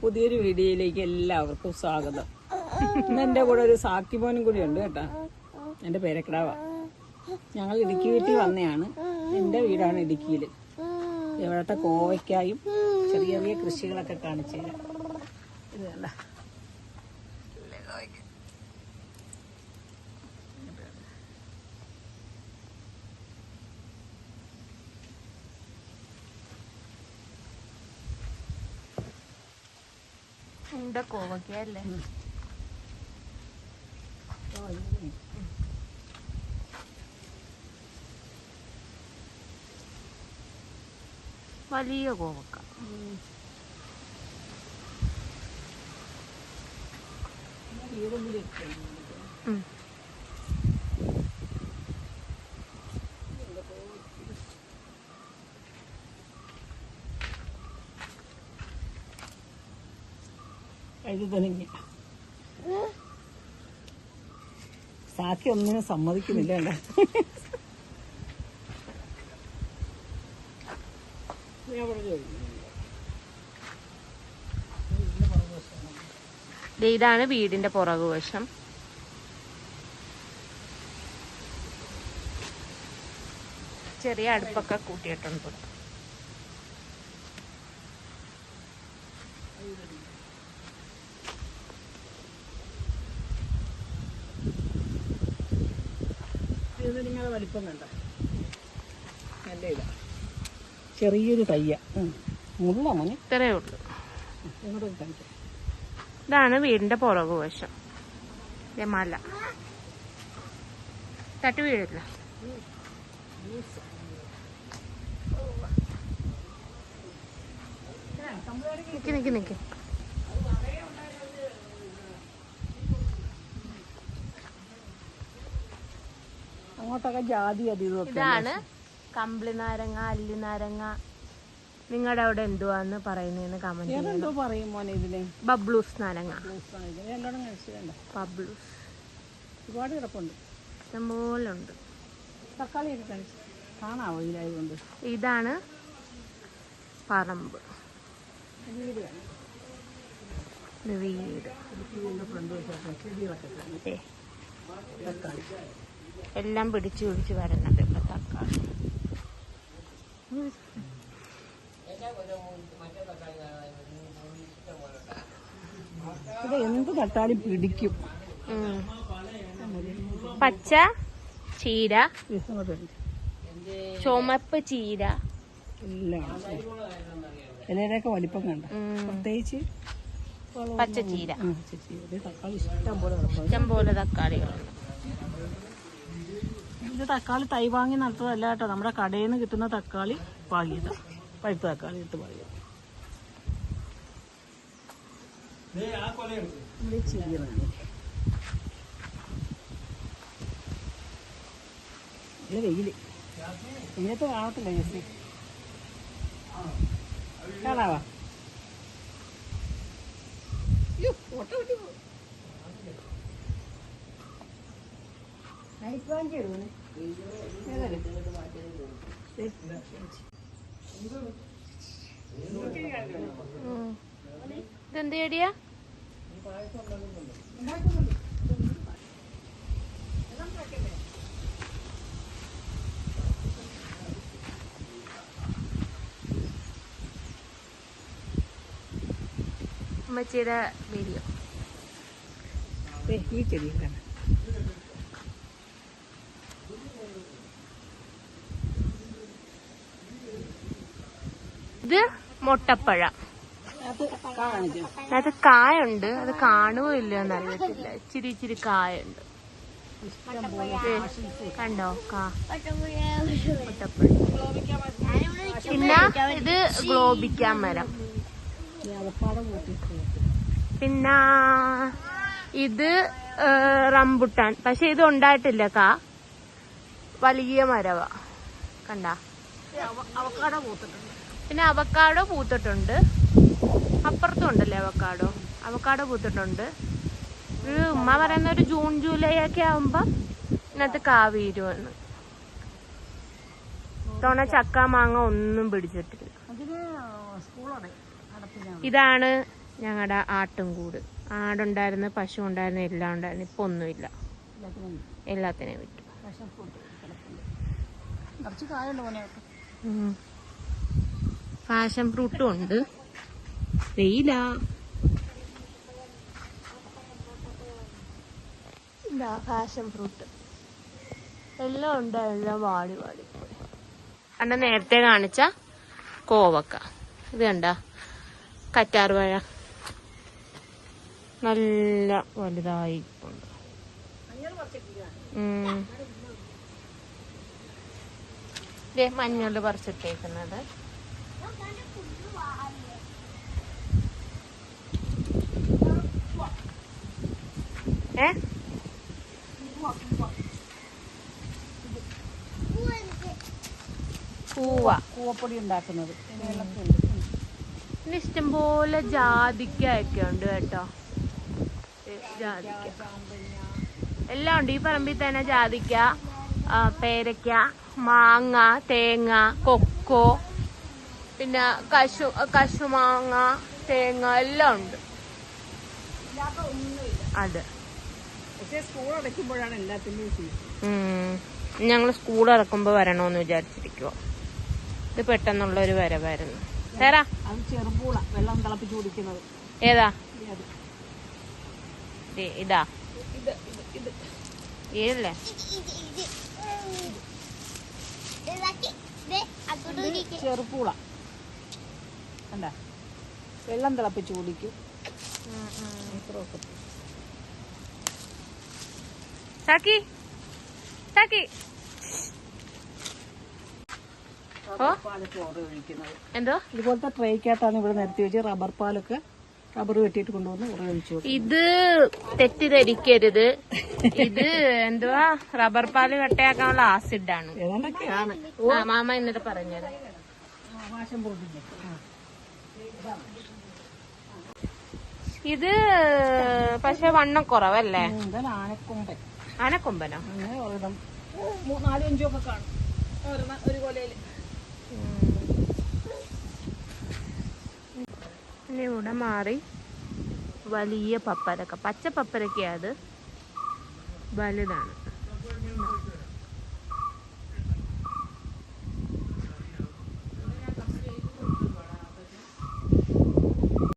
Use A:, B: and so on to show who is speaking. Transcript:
A: പുതിയൊരു വീഡിയോയിലേക്ക് എല്ലാവർക്കും സ്വാഗതം. ഇന്ന് എൻ്റെ കൂടെ ഒരു സാക്കിമോനും കൂടി ഉണ്ട് കേട്ടോ. എൻ്റെ പേരക്കിടാവ. ഞങ്ങൾ ഇടുക്കി വീട്ടിൽ വന്നതാണ്. എൻ്റെ വീടാണ് ഇടുക്കിയിൽ. ഇവിടുത്തെ കോവയ്ക്കായും ചെറിയ ചെറിയ കൃഷികളൊക്കെ കാണിച്ചു തരാം. ഇത് കണ്ട
B: കോവയ്ക്കല്ലേ? വലിയ കോവക്ക.
A: സാക്കി ഒന്നിനും സമ്മതിക്കുന്നില്ല.
B: ഇതാണ് വീടിന്റെ പുറകുവശം. ചെറിയ അടുപ്പൊക്കെ കൂട്ടിയിട്ടുണ്ട്.
A: നിങ്ങളുടെ വലിപ്പം കണ്ട നല്ല ഇതാ, ചെറിയൊരു തയ്യ മുള്ളങ്ങനെ
B: ഇത്രയേ ഉള്ളൂ.
A: ഇങ്ങോട്ട് കാണിക്കാം.
B: ഇതാണ് വീടിന്റെ പുറകുവശം. മല തട്ടി വീഴില്ല. നിക്ക്
A: അങ്ങോട്ടൊക്കെ ജാതി അതീതൊക്കെ.
B: ഇതാണ് കമ്പിളി നാരങ്ങ, അല്ലി നാരങ്ങ. നിങ്ങളുടെ അവിടെ എന്തുവാന്ന് പറയുന്നതെന്ന് കമന്റ്
A: എന്തോ പറയും മോനെ ഇതിന്.
B: ബബ്ലൂസ് നാരങ്ങ. ബബ്ലൂസ്
A: ഒരുപാട് കിടപ്പുണ്ട്,
B: ഇഷ്ടംപോലെ ഉണ്ട്.
A: തക്കാളിയൊക്കെ കഴിച്ചു കാണാവോ ഇതിലായതുകൊണ്ട്.
B: ഇതാണ് പറമ്പ്, വീട്. എല്ലാം പിടിച്ചു വരുന്നുണ്ട് ഇപ്പൊ തക്കാളി.
A: എന്ത് നട്ടാലും പിടിക്കും.
B: പച്ച ചീര, ചുമപ്പ് ചീര
A: എല്ലാം. ഇലയുടെയൊക്കെ വലിപ്പം കണ്ട, പ്രത്യേകിച്ച്
B: പച്ച ചീര.
A: തക്കാളി ഇഷ്ടംപോലെ
B: തക്കാളികളുണ്ട്.
A: ഇത് തക്കാളി തൈ വാങ്ങി നട്ടതല്ല കേട്ടോ, നമ്മുടെ കടയിൽ നിന്ന് കിട്ടുന്ന തക്കാളി വാങ്ങിയതാ. പഴുത്ത തക്കാളി ഇട്ട് വാങ്ങിയത്. വെയില് ഇങ്ങനത്തെ കാണത്തില്ല ജെസ്സി, കാണാവാ.
B: ഇതെന്ത് ചെടിയാ? അമ്മച്ചിയുടെ വീഡിയോ.
A: ഈ ചെടിയൊക്കെ
B: ഇത് മുട്ടപ്പഴം. അത് കായുണ്ട്, അത് കാണുമോ ഇല്ലയോ എന്നറിയത്തില്ല. ഇച്ചിരി കായുണ്ട്. കണ്ടോ മുട്ടപ്പഴം. പിന്നെ ഇത് ഗ്ലോബിക്ക മരം. പിന്നെ ഇത് റംബുട്ടാൻ. പക്ഷെ ഇത് ഉണ്ടായിട്ടില്ല. വലിയ മരവാ. കണ്ട. പിന്നെ അവക്കാഡോ പൂത്തിട്ടുണ്ട്. അപ്പുറത്തും ഉണ്ടല്ലേ അവക്കാഡോ പൂത്തിട്ടുണ്ട്. ഒരു ഉമ്മ പറയുന്ന ഒരു ജൂൺ ജൂലൈ ഒക്കെ ആവുമ്പോ ഇതിനകത്ത് കാവീരുവെന്ന്. ഇത്തവണ ചക്ക മാങ്ങ ഒന്നും പിടിച്ചിട്ടില്ല. ഇതാണ് ഞങ്ങളുടെ ആട്ടും കൂട്. ആടുണ്ടായിരുന്നു, പശു ഉണ്ടായിരുന്നു, എല്ലാം ഉണ്ടായിരുന്നു. ഇപ്പൊ ഒന്നുമില്ല, എല്ലാത്തിനെയും വിറ്റു. പാഷൻ ഫ്രൂട്ടും ഉണ്ട്. വെയില പാഷൻ ഫ്രൂട്ട് എല്ലാം ഉണ്ട്. എല്ലാം വാടി വാടി അന്ന നേരത്തെ കാണിച്ച കോവക്ക. ഇത് കണ്ട കറ്റാർവാഴ നല്ല വലുതായിട്ടുണ്ട്. മഞ്ഞൾ പറിച്ചിട്ടേക്കുന്നത്.
A: കൂവപ്പൊടി ഉണ്ടാക്കുന്നത്.
B: പിന്നെ ഇഷ്ടംപോലെ ജാതിക്ക ഉണ്ട് കേട്ടോ. ജാതിക്ക എല്ലാം ഉണ്ട് ഈ പറമ്പിൽ തന്നെ. ജാതിക്ക, പേരയ്ക്ക, മാങ്ങ, തേങ്ങ, കൊക്കോ, പിന്നെ കശുമാങ്ങ, തേങ്ങ എല്ലാം ഉണ്ട്. അതെ,
A: സ്കൂൾ അടയ്ക്കുമ്പോഴാണ് എല്ലാത്തിന്റെയും സീസൺ.
B: ഞങ്ങൾ സ്കൂൾ ഇറക്കുമ്പോ വരണോന്ന് വിചാരിച്ചിരിക്കുവോ. ഇത് പെട്ടെന്നുള്ള ഒരു വരവായിരുന്നു. തരാ
A: അത് ചെറുപൂള വെള്ളം തിളപ്പിച്ച് കുടിക്കുന്നത്.
B: ഏതാ? ഇതാ ഏതല്ലേ?
A: ചെറുപൂള കണ്ട വെള്ളം തിളപ്പിച്ച് കുടിക്കും.
B: സാക്കി സാക്കി എന്തോ
A: ഇതുപോലത്തെ ട്രേക്കകത്താണ് ഇവിടെ നിരത്തി വെച്ച് റബ്ബർ പാലൊക്കെ റബ്ബർ വെട്ടിയിട്ട് കൊണ്ടുവന്ന് ഒഴിച്ചു.
B: ഇത് തെറ്റിദ്ധരിക്കരുത്, ഇത് എന്തുവാ റബ്ബർ പാല് കട്ടയാക്കാനുള്ള ആസിഡാണ്.
A: ഏതാണ്ടൊക്കെയാണ്
B: മാമ എന്നിട്ട് പറഞ്ഞത്. ഇത് പക്ഷെ വണ്ണം കുറവല്ലേ?
A: ആനക്കൊമ്പൻ.
B: ആനക്കൊമ്പനോ?
A: 4-5 ഒക്കെ കാണും ഒരു കൊലയില്.
B: ഇനി ഇവിടെ മാറി വലിയ പപ്പരക്ക, പച്ച പപ്പരക്ക, അത് വലുതാണ്.